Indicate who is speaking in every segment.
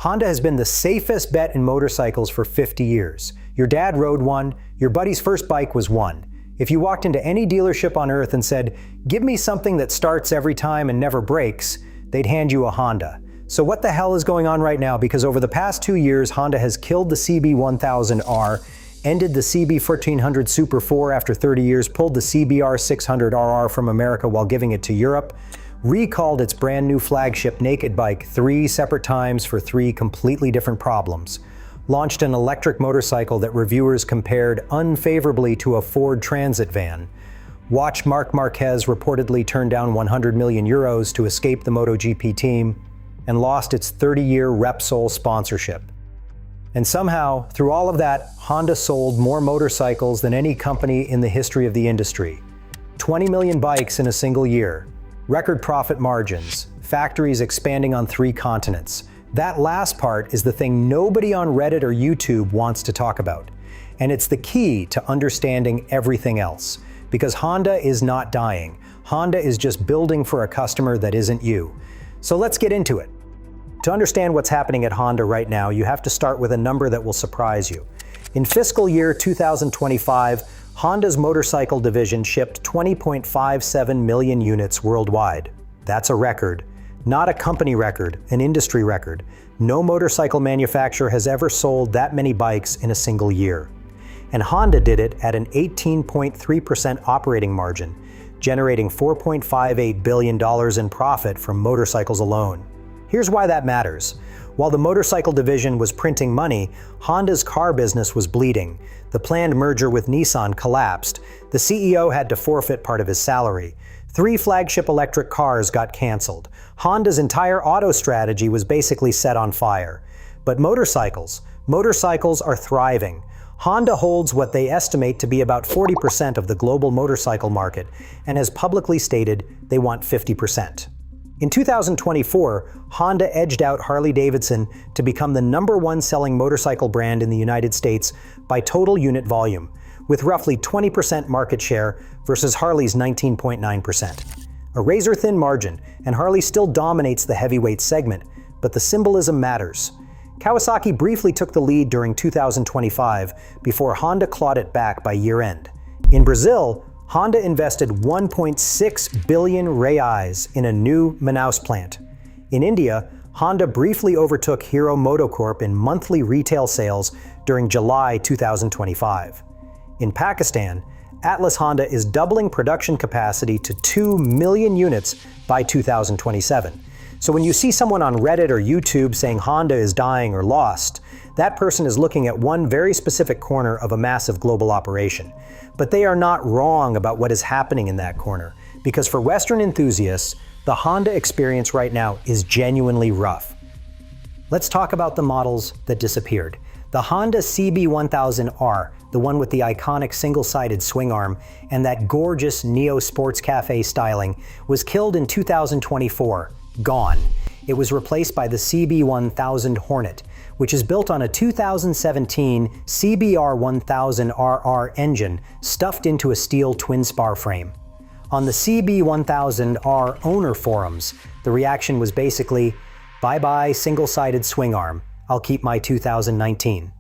Speaker 1: Honda has been the safest bet in motorcycles for 50 years. Your dad rode one, your buddy's first bike was one. If you walked into any dealership on earth and said, "Give me something that starts every time and never breaks," they'd hand you a Honda. So what the hell is going on right now? Because over the past 2 years, Honda has killed the CB1000R, ended the CB1300 Super 4 after 30 years, pulled the CBR600RR from America while giving it to Europe, recalled its brand new flagship naked bike 3 separate times for 3 completely different problems, launched an electric motorcycle that reviewers compared unfavorably to a Ford Transit van, watched Marc Marquez reportedly turn down 100 million euros to escape the MotoGP team, and lost its 30-year Repsol sponsorship. And somehow, through all of that, Honda sold more motorcycles than any company in the history of the industry. 20 million bikes in a single year, record profit margins, factories expanding on 3 continents. That last part is the thing nobody on Reddit or YouTube wants to talk about. And it's the key to understanding everything else. Because Honda is not dying. Honda is just building for a customer that isn't you. So let's get into it. To understand what's happening at Honda right now, you have to start with a number that will surprise you. In fiscal year 2025, Honda's motorcycle division shipped 20.57 million units worldwide. That's a record. Not a company record, an industry record. No motorcycle manufacturer has ever sold that many bikes in a single year. And Honda did it at an 18.3% operating margin, generating $4.58 billion in profit from motorcycles alone. Here's why that matters. While the motorcycle division was printing money, Honda's car business was bleeding. The planned merger with Nissan collapsed. The CEO had to forfeit part of his salary. 3 flagship electric cars got canceled. Honda's entire auto strategy was basically set on fire. But motorcycles are thriving. Honda holds what they estimate to be about 40% of the global motorcycle market and has publicly stated they want 50%. In 2024, Honda edged out Harley-Davidson to become the #1 selling motorcycle brand in the United States by total unit volume, with roughly 20% market share versus Harley's 19.9%. A razor-thin margin, and Harley still dominates the heavyweight segment, but the symbolism matters. Kawasaki briefly took the lead during 2025 before Honda clawed it back by year-end. In Brazil, Honda invested 1.6 billion reais in a new Manaus plant. In India, Honda briefly overtook Hero MotoCorp in monthly retail sales during July 2025. In Pakistan, Atlas Honda is doubling production capacity to 2 million units by 2027. So when you see someone on Reddit or YouTube saying Honda is dying or lost, that person is looking at one very specific corner of a massive global operation. But they are not wrong about what is happening in that corner, because for Western enthusiasts, the Honda experience right now is genuinely rough. Let's talk about the models that disappeared. The Honda CB1000R, the one with the iconic single-sided swing arm and that gorgeous Neo Sports Cafe styling, was killed in 2024. Gone. It was replaced by the CB1000 Hornet, which is built on a 2017 CBR1000RR engine stuffed into a steel twin-spar frame. On the CB1000R owner forums, the reaction was basically, "Bye-bye single-sided swing arm, I'll keep my 2019.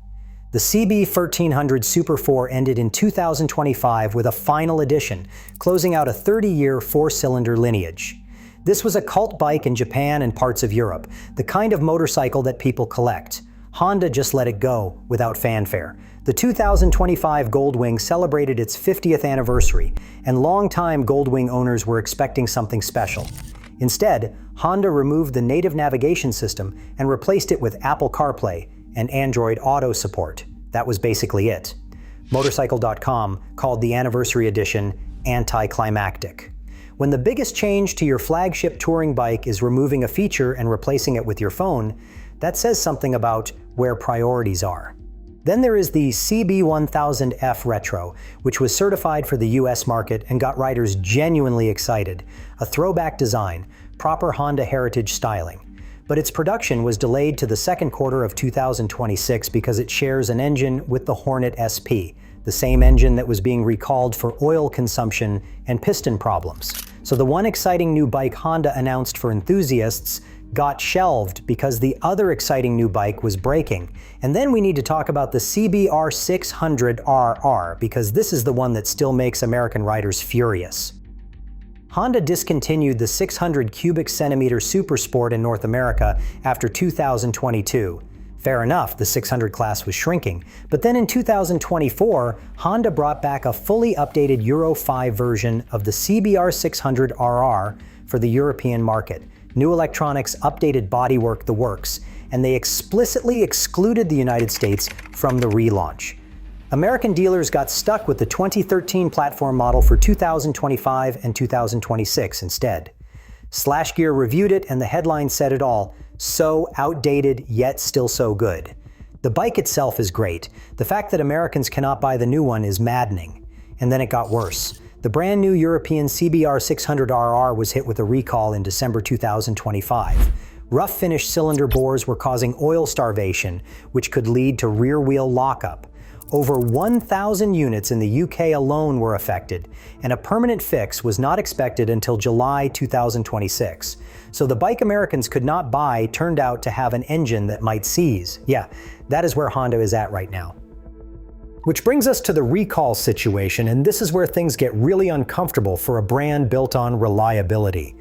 Speaker 1: The CB1300 Super 4 ended in 2025 with a final edition, closing out a 30-year 4-cylinder lineage. This was a cult bike in Japan and parts of Europe, the kind of motorcycle that people collect. Honda just let it go without fanfare. The 2025 Goldwing celebrated its 50th anniversary, and longtime Goldwing owners were expecting something special. Instead, Honda removed the native navigation system and replaced it with Apple CarPlay and Android Auto support. That was basically it. Motorcycle.com called the anniversary edition anticlimactic. When the biggest change to your flagship touring bike is removing a feature and replacing it with your phone, that says something about where priorities are. Then there is the CB1000F Retro, which was certified for the US market and got riders genuinely excited. A throwback design, proper Honda heritage styling. But its production was delayed to the second quarter of 2026 because it shares an engine with the Hornet SP, the same engine that was being recalled for oil consumption and piston problems. So the one exciting new bike Honda announced for enthusiasts got shelved because the other exciting new bike was breaking. And then we need to talk about the CBR600RR, because this is the one that still makes American riders furious. Honda discontinued the 600 cubic centimeter Super Sport in North America after 2022. Fair enough, the 600 class was shrinking, but then in 2024, Honda brought back a fully updated Euro 5 version of the CBR600RR for the European market. New electronics, updated bodywork, the works, and they explicitly excluded the United States from the relaunch. American dealers got stuck with the 2013 platform model for 2025 and 2026 instead. Slash Gear reviewed it, and the headline said it all: so outdated, yet still so good. The bike itself is great. The fact that Americans cannot buy the new one is maddening. And then it got worse. The brand new European CBR600RR was hit with a recall in December 2025. Rough finish cylinder bores were causing oil starvation, which could lead to rear wheel lockup. Over 1,000 units in the UK alone were affected, and a permanent fix was not expected until July 2026. So the bike Americans could not buy turned out to have an engine that might seize. Yeah, that is where Honda is at right now. Which brings us to the recall situation, and this is where things get really uncomfortable for a brand built on reliability.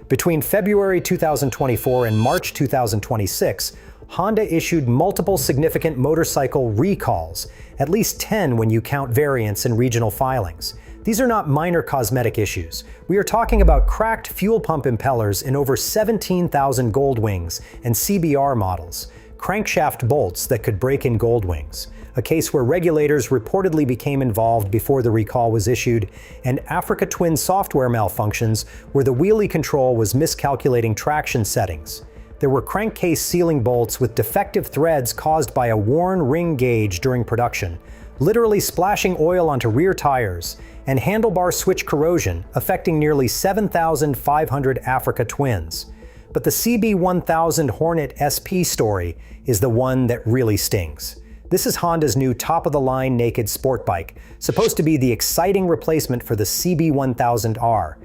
Speaker 1: Between February 2024 and March 2026, Honda issued multiple significant motorcycle recalls, at least 10 when you count variants and regional filings. These are not minor cosmetic issues. We are talking about cracked fuel pump impellers in over 17,000 Goldwings and CBR models, crankshaft bolts that could break in Goldwings, a case where regulators reportedly became involved before the recall was issued, and Africa Twin software malfunctions where the wheelie control was miscalculating traction settings. There were crankcase sealing bolts with defective threads caused by a worn ring gauge during production, literally splashing oil onto rear tires, and handlebar switch corrosion affecting nearly 7,500 Africa Twins. But the CB1000 Hornet SP story is the one that really stings. This is Honda's new top-of-the-line naked sport bike, supposed to be the exciting replacement for the CB1000R.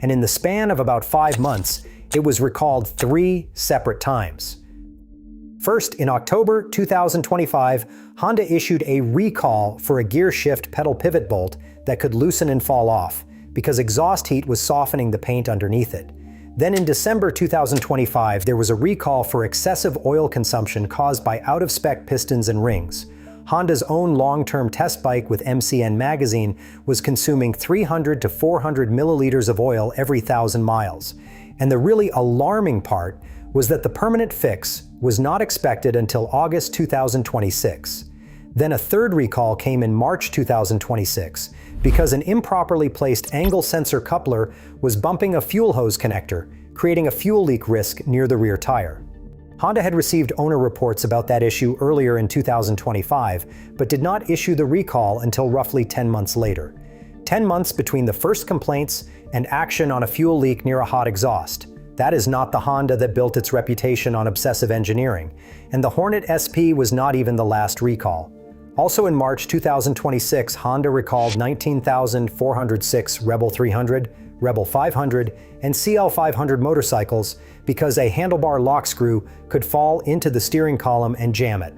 Speaker 1: And in the span of about 5 months, it was recalled 3 separate times. First, in October 2025, Honda issued a recall for a gear shift pedal pivot bolt that could loosen and fall off, because exhaust heat was softening the paint underneath it. Then in December 2025, there was a recall for excessive oil consumption caused by out-of-spec pistons and rings. Honda's own long-term test bike with MCN magazine was consuming 300 to 400 milliliters of oil every 1,000 miles. And the really alarming part was that the permanent fix was not expected until August 2026. Then a third recall came in March 2026 because an improperly placed angle sensor coupler was bumping a fuel hose connector, creating a fuel leak risk near the rear tire. Honda had received owner reports about that issue earlier in 2025, but did not issue the recall until roughly 10 months later. 10 months between the first complaints and action on a fuel leak near a hot exhaust. That is not the Honda that built its reputation on obsessive engineering, and the Hornet SP was not even the last recall. Also in March 2026, Honda recalled 19,406 Rebel 300, Rebel 500, and CL 500 motorcycles because a handlebar lock screw could fall into the steering column and jam it.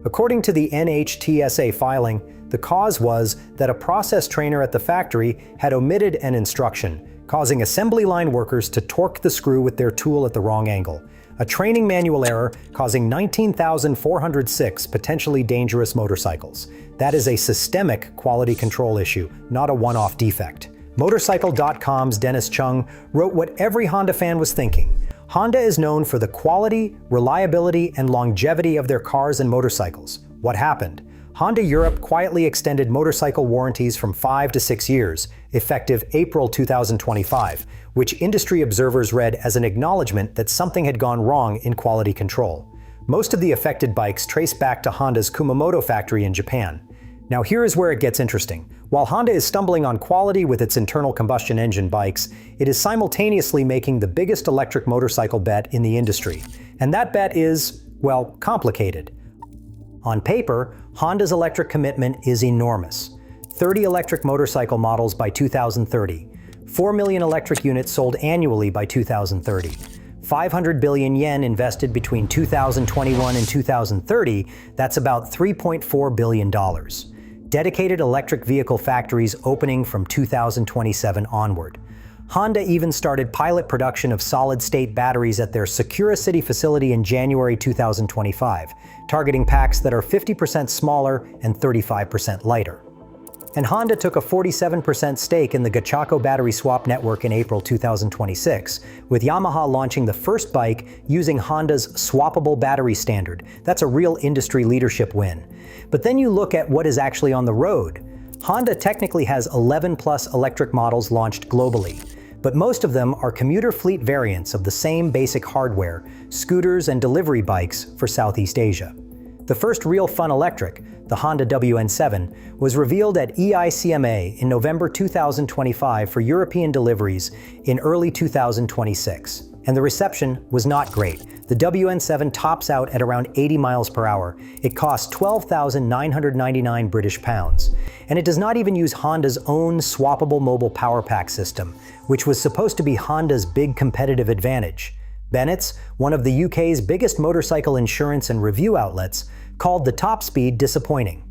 Speaker 1: According to the NHTSA filing, the cause was that a process trainer at the factory had omitted an instruction, causing assembly line workers to torque the screw with their tool at the wrong angle. A training manual error causing 19,406 potentially dangerous motorcycles. That is a systemic quality control issue, not a one-off defect. Motorcycle.com's Dennis Chung wrote what every Honda fan was thinking. Honda is known for the quality, reliability, and longevity of their cars and motorcycles. What happened? Honda Europe quietly extended motorcycle warranties from 5 to 6 years, effective April 2025, which industry observers read as an acknowledgement that something had gone wrong in quality control. Most of the affected bikes trace back to Honda's Kumamoto factory in Japan. Now here is where it gets interesting. While Honda is stumbling on quality with its internal combustion engine bikes, it is simultaneously making the biggest electric motorcycle bet in the industry. And that bet is, well, complicated. On paper, Honda's electric commitment is enormous. 30 electric motorcycle models by 2030, 4 million electric units sold annually by 2030, 500 billion yen invested between 2021 and 2030, that's about $3.4 billion. Dedicated electric vehicle factories opening from 2027 onward. Honda even started pilot production of solid-state batteries at their Sakura City facility in January 2025, targeting packs that are 50% smaller and 35% lighter. And Honda took a 47% stake in the Gachako battery swap network in April 2026, with Yamaha launching the first bike using Honda's swappable battery standard. That's a real industry leadership win. But then you look at what is actually on the road. Honda technically has 11 plus electric models launched globally, but most of them are commuter fleet variants of the same basic hardware, scooters and delivery bikes for Southeast Asia. The first real fun electric, the Honda WN7, was revealed at EICMA in November 2025 for European deliveries in early 2026, and the reception was not great. The WN7 tops out at around 80 miles per hour. It costs 12,999 British pounds, and it does not even use Honda's own swappable mobile power pack system, which was supposed to be Honda's big competitive advantage. Bennett's, one of the UK's biggest motorcycle insurance and review outlets, called the top speed disappointing.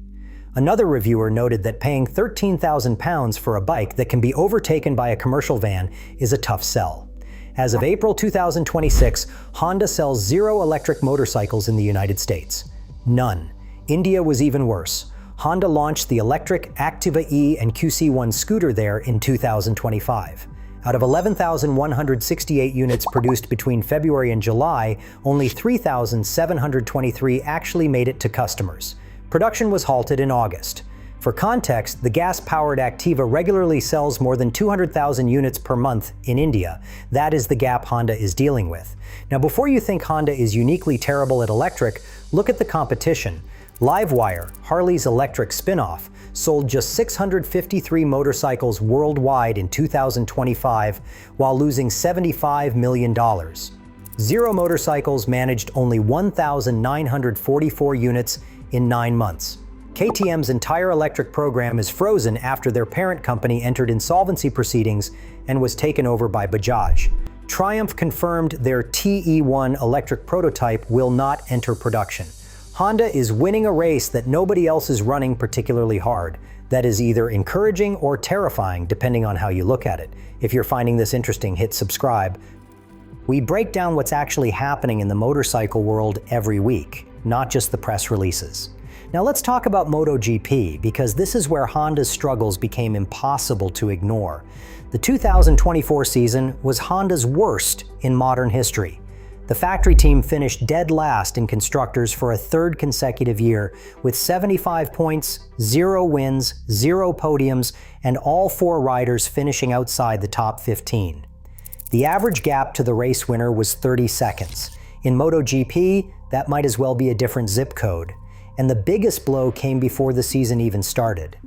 Speaker 1: Another reviewer noted that paying £13,000 for a bike that can be overtaken by a commercial van is a tough sell. As of April 2026, Honda sells 0 electric motorcycles in the United States. None. India was even worse. Honda launched the electric Activa E and QC1 scooter there in 2025. Out of 11,168 units produced between February and July, only 3,723 actually made it to customers. Production was halted in August. For context, the gas-powered Activa regularly sells more than 200,000 units per month in India. That is the gap Honda is dealing with. Now, before you think Honda is uniquely terrible at electric, look at the competition. Livewire, Harley's electric spin-off, sold just 653 motorcycles worldwide in 2025 while losing $75 million. Zero Motorcycles managed only 1,944 units in 9 months. KTM's entire electric program is frozen after their parent company entered insolvency proceedings and was taken over by Bajaj. Triumph confirmed their TE1 electric prototype will not enter production. Honda is winning a race that nobody else is running particularly hard. That is either encouraging or terrifying, depending on how you look at it. If you're finding this interesting, hit subscribe. We break down what's actually happening in the motorcycle world every week, not just the press releases. Now let's talk about MotoGP, because this is where Honda's struggles became impossible to ignore. The 2024 season was Honda's worst in modern history. The factory team finished dead last in constructors for a third consecutive year, with 75 points, 0 wins, 0 podiums, and all 4 riders finishing outside the top 15. The average gap to the race winner was 30 seconds. In MotoGP, that might as well be a different zip code. And the biggest blow came before the season even started.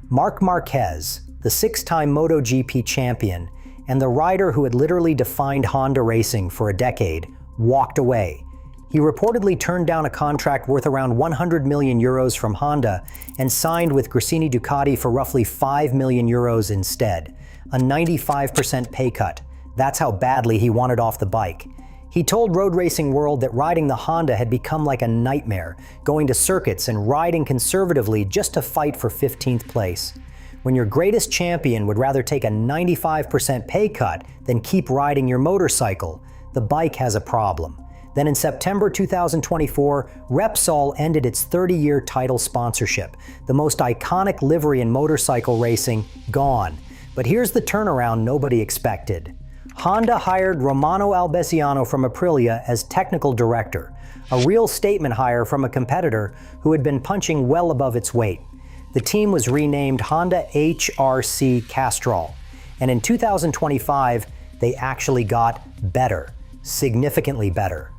Speaker 1: Marc Marquez, the 6-time MotoGP champion, and the rider who had literally defined Honda racing for a decade, walked away. He reportedly turned down a contract worth around 100 million euros from Honda and signed with Gresini Ducati for roughly 5 million euros instead, a 95% pay cut. That's how badly he wanted off the bike. He told Road Racing World that riding the Honda had become like a nightmare, going to circuits and riding conservatively just to fight for 15th place. When your greatest champion would rather take a 95% pay cut than keep riding your motorcycle, the bike has a problem. Then in September 2024, Repsol ended its 30-year title sponsorship. The most iconic livery in motorcycle racing, gone. But here's the turnaround nobody expected. Honda hired Romano Albesiano from Aprilia as technical director, a real statement hire from a competitor who had been punching well above its weight. The team was renamed Honda HRC Castrol, and in 2025, they actually got better, significantly better.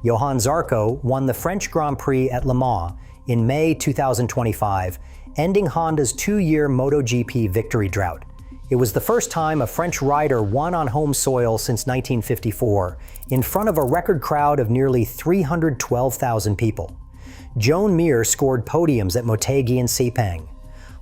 Speaker 1: Johann Zarco won the French Grand Prix at Le Mans in May 2025, ending Honda's 2-year MotoGP victory drought. It was the first time a French rider won on home soil since 1954, in front of a record crowd of nearly 312,000 people. Joan Mir scored podiums at Motegi and Sepang.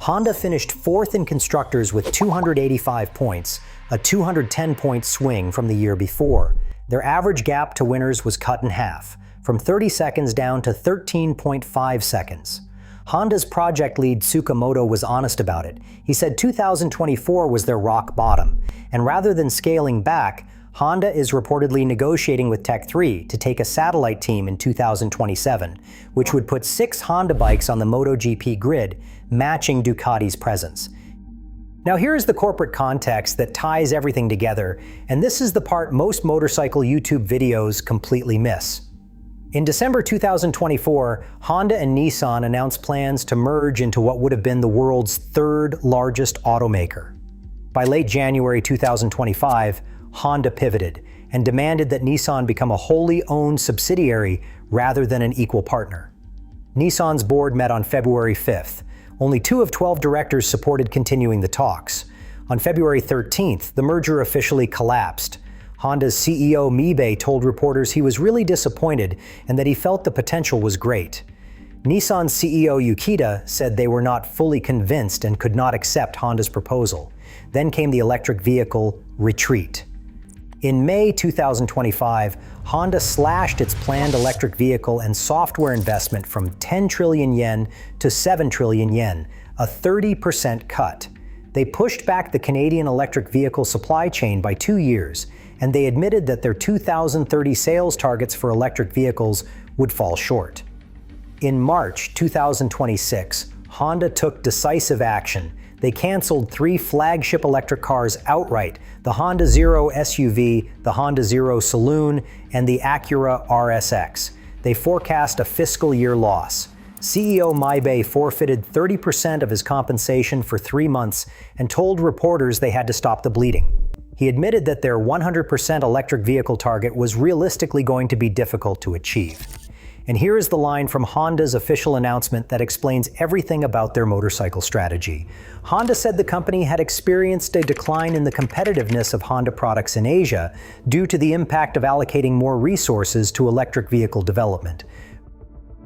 Speaker 1: Honda finished 4th in constructors with 285 points, a 210-point swing from the year before. Their average gap to winners was cut in half, from 30 seconds down to 13.5 seconds. Honda's project lead Tsukamoto was honest about it. He said 2024 was their rock bottom, and rather than scaling back, Honda is reportedly negotiating with Tech3 to take a satellite team in 2027, which would put 6 Honda bikes on the MotoGP grid, matching Ducati's presence. Now here's the corporate context that ties everything together, and this is the part most motorcycle YouTube videos completely miss. In December 2024, Honda and Nissan announced plans to merge into what would have been the world's third largest automaker. By late January 2025, Honda pivoted and demanded that Nissan become a wholly owned subsidiary rather than an equal partner. Nissan's board met on February 5th. Only 2 of 12 directors supported continuing the talks. On February 13th, the merger officially collapsed. Honda's CEO Mibe told reporters he was really disappointed and that he felt the potential was great. Nissan's CEO Yukita said they were not fully convinced and could not accept Honda's proposal. Then came the electric vehicle retreat. In May 2025, Honda slashed its planned electric vehicle and software investment from 10 trillion yen to 7 trillion yen, a 30% cut. They pushed back the Canadian electric vehicle supply chain by 2 years, and they admitted that their 2030 sales targets for electric vehicles would fall short. In March 2026, Honda took decisive action. They canceled 3 flagship electric cars outright: the Honda Zero SUV, the Honda Zero Saloon, and the Acura RSX. They forecast a fiscal year loss. CEO Mibe forfeited 30% of his compensation for 3 months and told reporters they had to stop the bleeding. He admitted that their 100% electric vehicle target was realistically going to be difficult to achieve. And here is the line from Honda's official announcement that explains everything about their motorcycle strategy. Honda said the company had experienced a decline in the competitiveness of Honda products in Asia due to the impact of allocating more resources to electric vehicle development.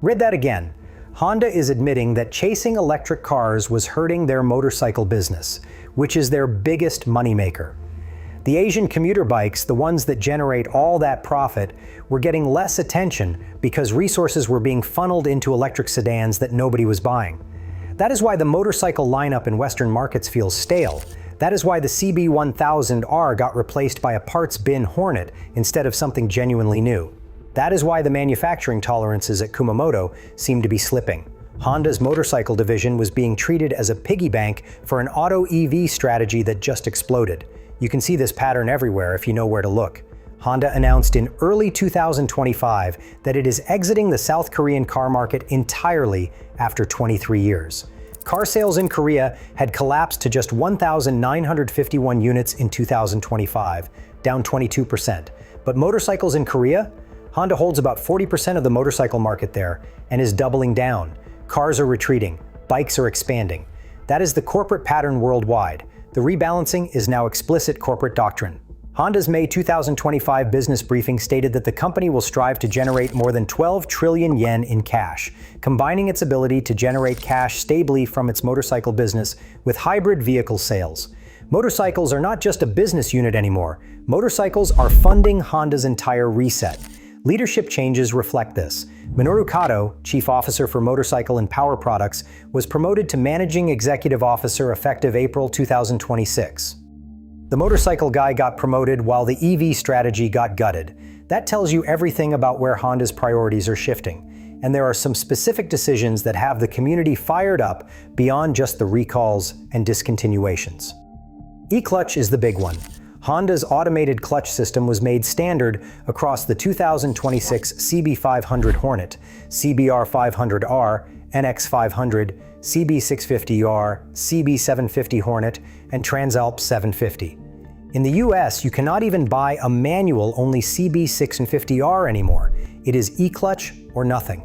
Speaker 1: Read that again. Honda is admitting that chasing electric cars was hurting their motorcycle business, which is their biggest moneymaker. The Asian commuter bikes, the ones that generate all that profit, were getting less attention because resources were being funneled into electric sedans that nobody was buying. That is why the motorcycle lineup in Western markets feels stale. That is why the CB1000R got replaced by a parts bin Hornet instead of something genuinely new. That is why the manufacturing tolerances at Kumamoto seem to be slipping. Honda's motorcycle division was being treated as a piggy bank for an auto EV strategy that just exploded. You can see this pattern everywhere if you know where to look. Honda announced in early 2025 that it is exiting the South Korean car market entirely after 23 years. Car sales in Korea had collapsed to just 1,951 units in 2025, down 22%. But motorcycles in Korea? Honda holds about 40% of the motorcycle market there and is doubling down. Cars are retreating, bikes are expanding. That is the corporate pattern worldwide. The rebalancing is now explicit corporate doctrine. Honda's May 2025 business briefing stated that the company will strive to generate more than 12 trillion yen in cash, combining its ability to generate cash stably from its motorcycle business with hybrid vehicle sales. Motorcycles are not just a business unit anymore. Motorcycles are funding Honda's entire reset. Leadership changes reflect this. Minoru Kato, Chief Officer for Motorcycle and Power Products, was promoted to Managing Executive Officer effective April 2026. The motorcycle guy got promoted while the EV strategy got gutted. That tells you everything about where Honda's priorities are shifting. And there are some specific decisions that have the community fired up beyond just the recalls and discontinuations. E-clutch is the big one. Honda's automated clutch system was made standard across the 2026 CB500 Hornet, CBR500R, NX500, CB650R, CB750 Hornet, and Transalp 750. In the US, you cannot even buy a manual-only CB650R anymore. It is e-clutch or nothing.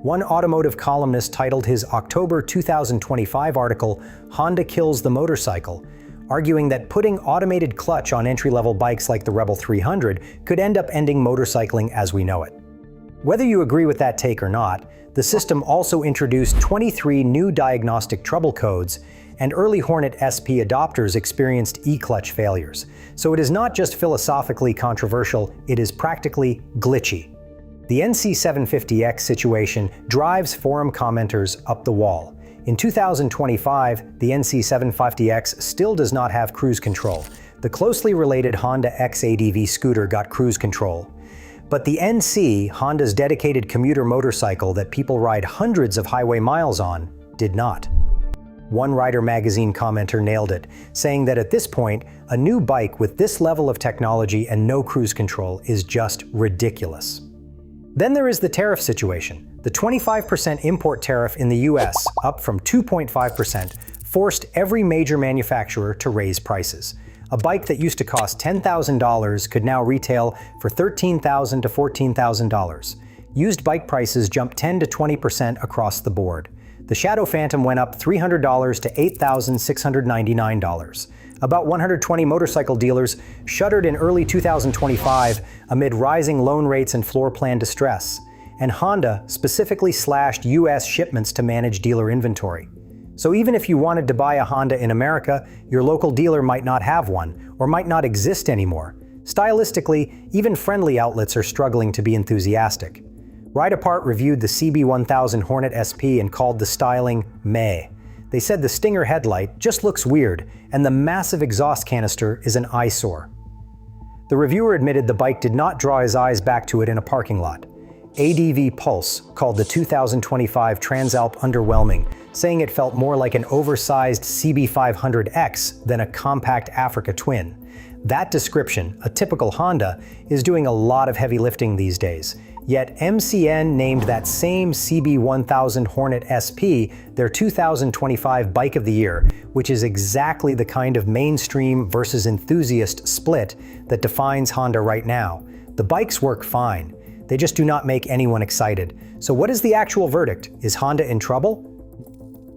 Speaker 1: One automotive columnist titled his October 2025 article, "Honda Kills the Motorcycle," arguing that putting automated clutch on entry-level bikes like the Rebel 300 could end up ending motorcycling as we know it. Whether you agree with that take or not, the system also introduced 23 new diagnostic trouble codes and early Hornet SP adopters experienced E-clutch failures. So it is not just philosophically controversial, it is practically glitchy. The NC750X situation drives forum commenters up the wall. In 2025, the NC750X still does not have cruise control. The closely related Honda XADV scooter got cruise control. But the NC, Honda's dedicated commuter motorcycle that people ride hundreds of highway miles on, did not. One Rider magazine commenter nailed it, saying that at this point, a new bike with this level of technology and no cruise control is just ridiculous. Then there is the tariff situation. The 25% import tariff in the US, up from 2.5%, forced every major manufacturer to raise prices. A bike that used to cost $10,000 could now retail for $13,000 to $14,000. Used bike prices jumped 10 to 20% across the board. The Shadow Phantom went up $300 to $8,699. About 120 motorcycle dealers shuttered in early 2025 amid rising loan rates and floor plan distress. And Honda specifically slashed US shipments to manage dealer inventory. So even if you wanted to buy a Honda in America, your local dealer might not have one, or might not exist anymore. Stylistically, even friendly outlets are struggling to be enthusiastic. Ride Apart reviewed the CB1000 Hornet SP and called the styling meh. They said the Stinger headlight just looks weird, and the massive exhaust canister is an eyesore. The reviewer admitted the bike did not draw his eyes back to it in a parking lot. ADV Pulse called the 2025 Transalp underwhelming, saying it felt more like an oversized CB500X than a compact Africa twin. That description, a typical Honda, is doing a lot of heavy lifting these days. Yet MCN named that same CB1000 Hornet SP their 2025 Bike of the Year, which is exactly the kind of mainstream versus enthusiast split that defines Honda right now. The bikes work fine. They just do not make anyone excited. So what is the actual verdict? Is Honda in trouble?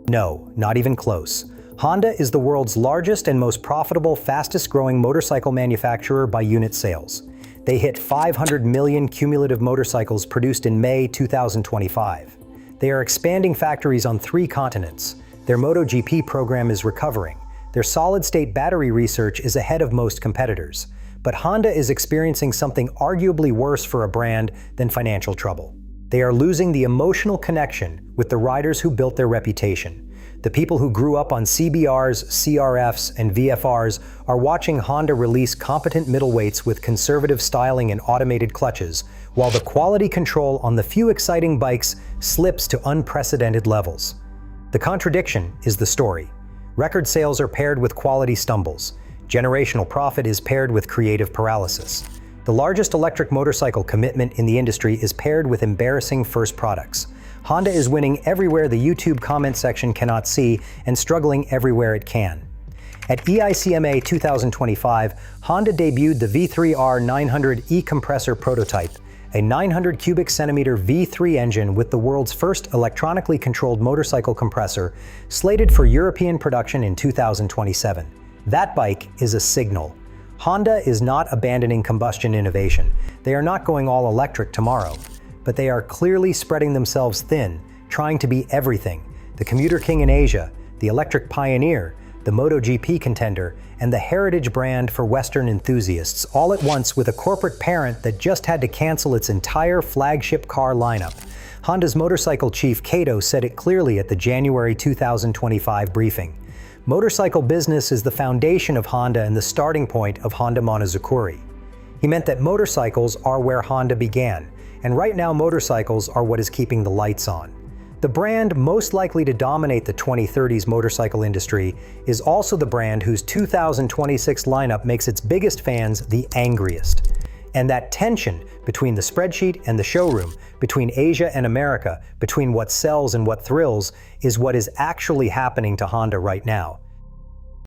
Speaker 1: No, not even close. Honda is the world's largest and most profitable, fastest-growing motorcycle manufacturer by unit sales. They hit 500 million cumulative motorcycles produced in May 2025. They are expanding factories on 3 continents. Their MotoGP program is recovering. Their solid-state battery research is ahead of most competitors. But Honda is experiencing something arguably worse for a brand than financial trouble. They are losing the emotional connection with the riders who built their reputation. The people who grew up on CBRs, CRFs, and VFRs are watching Honda release competent middleweights with conservative styling and automated clutches, while the quality control on the few exciting bikes slips to unprecedented levels. The contradiction is the story. Record sales are paired with quality stumbles. Generational profit is paired with creative paralysis. The largest electric motorcycle commitment in the industry is paired with embarrassing first products. Honda is winning everywhere the YouTube comment section cannot see and struggling everywhere it can. At EICMA 2025, Honda debuted the V3R 900 e-compressor prototype, a 900 cubic centimeter V3 engine with the world's first electronically controlled motorcycle compressor, slated for European production in 2027. That bike is a signal. Honda is not abandoning combustion innovation. They are not going all electric tomorrow. But they are clearly spreading themselves thin, trying to be everything: the commuter king in Asia, the electric pioneer, the MotoGP contender, and the heritage brand for Western enthusiasts, all at once with a corporate parent that just had to cancel its entire flagship car lineup. Honda's motorcycle chief Kato said it clearly at the January 2025 briefing. Motorcycle business is the foundation of Honda and the starting point of Honda Monozukuri. He meant that motorcycles are where Honda began. And right now, motorcycles are what is keeping the lights on. The brand most likely to dominate the 2030s motorcycle industry is also the brand whose 2026 lineup makes its biggest fans the angriest. And that tension between the spreadsheet and the showroom, between Asia and America, between what sells and what thrills, is what is actually happening to Honda right now.